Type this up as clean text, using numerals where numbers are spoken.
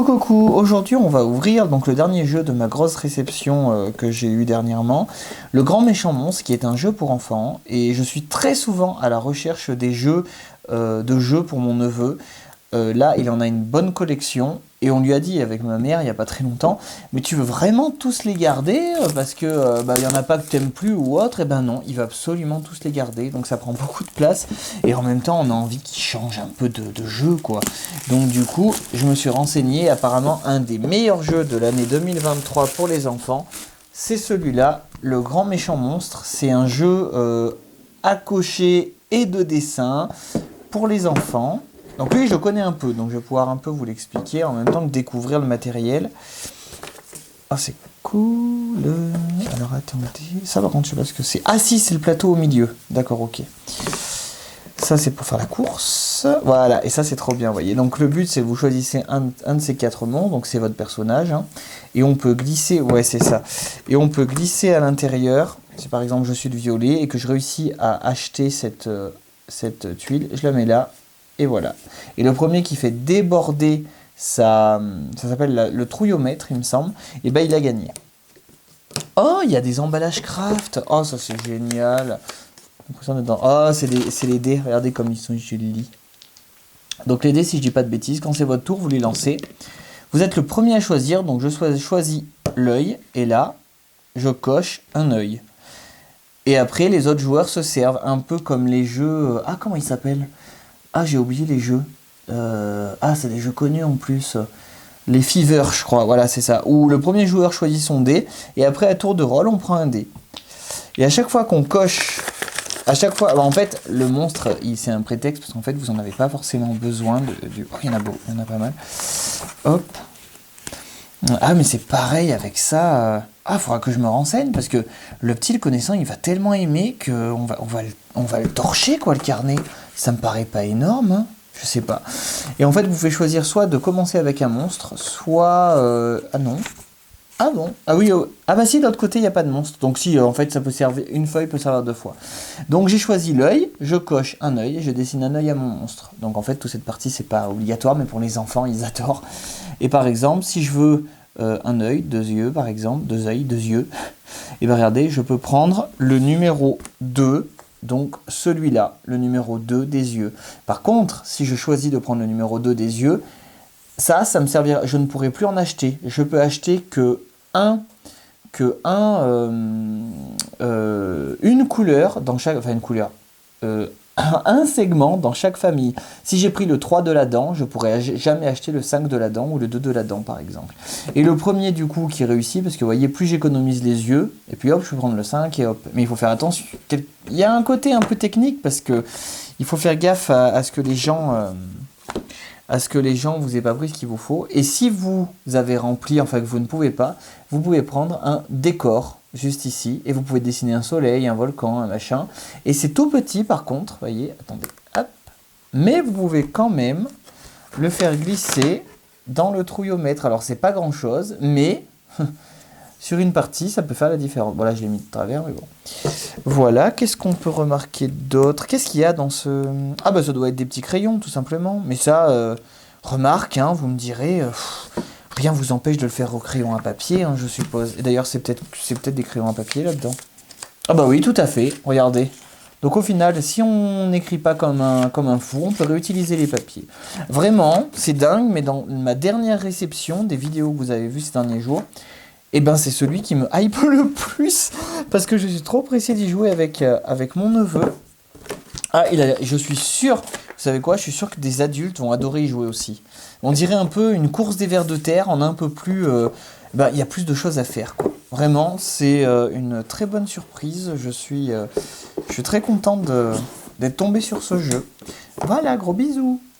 Coucou, aujourd'hui on va ouvrir donc le dernier jeu de ma grosse réception que j'ai eu dernièrement, Le Grand Méchant Monstre, qui est un jeu pour enfants, et je suis très souvent à la recherche des jeux de jeux pour mon neveu. Là, il en a une bonne collection, et on lui a dit avec ma mère il n'y a pas très longtemps, mais tu veux vraiment tous les garder parce que il y en a pas que t'aimes plus ou autre. Et ben non, il va absolument tous les garder, donc ça prend beaucoup de place, et en même temps on a envie qu'il change un peu de jeu quoi. Donc du coup, je me suis renseigné, apparemment un des meilleurs jeux de l'année 2023 pour les enfants, c'est celui-là, Le Grand Méchant Monstre. C'est un jeu à cocher et de dessin pour les enfants. Donc lui, je connais un peu, donc je vais pouvoir un peu vous l'expliquer en même temps que découvrir le matériel. Ah, c'est cool. Alors attendez, ça par contre, je sais pas ce que c'est. Ah si, c'est le plateau au milieu. D'accord, ok. Ça, c'est pour faire la course. Voilà, et ça, c'est trop bien, vous voyez. Donc le but, c'est que vous choisissez un de ces quatre mondes, donc c'est votre personnage. Hein, et on peut glisser, ouais, c'est ça. Et on peut glisser à l'intérieur. Si par exemple, je suis le violet et que je réussis à acheter cette tuile, je la mets là. Et voilà. Et le premier qui fait déborder ça s'appelle le trouillomètre, il me semble, et ben il a gagné. Oh, il y a des emballages craft. Oh, ça c'est génial. Oh, c'est les dés. Regardez comme ils sont jolis. Donc les dés, si je dis pas de bêtises, quand c'est votre tour, vous les lancez. Vous êtes le premier à choisir, donc je choisis l'œil, et là, je coche un œil. Et après, les autres joueurs se servent, un peu comme les jeux... Ah, comment ils s'appellent ? Ah, j'ai oublié les jeux. C'est des jeux connus en plus. Les Fever, je crois. Voilà, c'est ça. Où le premier joueur choisit son dé. Et après, à tour de rôle, on prend un dé. Et à chaque fois qu'on coche... À chaque fois... en fait, le monstre, c'est un prétexte. Parce qu'en fait, vous n'en avez pas forcément besoin. Oh, il y en a beau. Il y en a pas mal. Hop. Ah, mais c'est pareil avec ça. Ah, il faudra que je me renseigne. Parce que le petit, le connaissant, il va tellement aimer qu'on va le torcher, quoi, le carnet. Ça me paraît pas énorme, hein, je sais pas. Et en fait, vous pouvez choisir soit de commencer avec un monstre, soit... Ah non. Ah bon. Ah oui, ah bah si, de l'autre côté, il n'y a pas de monstre. Donc si, en fait, ça peut servir... Une feuille peut servir deux fois. Donc j'ai choisi l'œil, je coche un œil, et je dessine un œil à mon monstre. Donc en fait, toute cette partie, c'est pas obligatoire, mais pour les enfants, ils adorent. Et par exemple, si je veux un œil, deux yeux, par exemple, deux œils, deux yeux, et bien regardez, je peux prendre le numéro 2. Donc celui-là, le numéro 2 des yeux. Par contre, si je choisis de prendre le numéro 2 des yeux, ça me servira. Je ne pourrai plus en acheter. Je peux acheter une couleur dans chaque... Enfin une couleur. Un segment dans chaque famille. Si j'ai pris le 3 de la dent, je pourrais jamais acheter le 5 de la dent ou le 2 de la dent par exemple. Et le premier du coup qui réussit, parce que vous voyez, plus j'économise les yeux, et puis hop, je peux prendre le 5 et hop. Mais il faut faire attention, il y a un côté un peu technique parce que il faut faire gaffe à ce que les gens... vous aient pas pris ce qu'il vous faut. Et si vous avez rempli, enfin que vous ne pouvez pas, vous pouvez prendre un décor juste ici, et vous pouvez dessiner un soleil, un volcan, un machin. Et c'est tout petit par contre, voyez, attendez, hop. Mais vous pouvez quand même le faire glisser dans le trouillomètre. Alors c'est pas grand chose, mais sur une partie, ça peut faire la différence. Bon là je l'ai mis de travers, mais bon. Voilà, qu'est-ce qu'on peut remarquer d'autre? Qu'est-ce qu'il y a dans ce... Ah bah ça doit être des petits crayons tout simplement. Mais ça, remarque, hein, vous me direz, rien vous empêche de le faire au crayon à papier, hein, je suppose. Et d'ailleurs c'est peut-être des crayons à papier là-dedans. Ah bah oui, tout à fait, regardez. Donc au final, si on n'écrit pas comme un fou, on peut réutiliser les papiers. Vraiment, c'est dingue, mais dans ma dernière réception des vidéos que vous avez vues ces derniers jours, et ben c'est celui qui me hype le plus parce que je suis trop pressé d'y jouer avec mon neveu. Ah, je suis sûr, vous savez quoi, je suis sûr que des adultes vont adorer y jouer aussi. On dirait un peu une course des vers de terre, on a un peu plus... il y a plus de choses à faire, quoi. Vraiment, c'est une très bonne surprise. Je suis très content d'être tombé sur ce jeu. Voilà, gros bisous.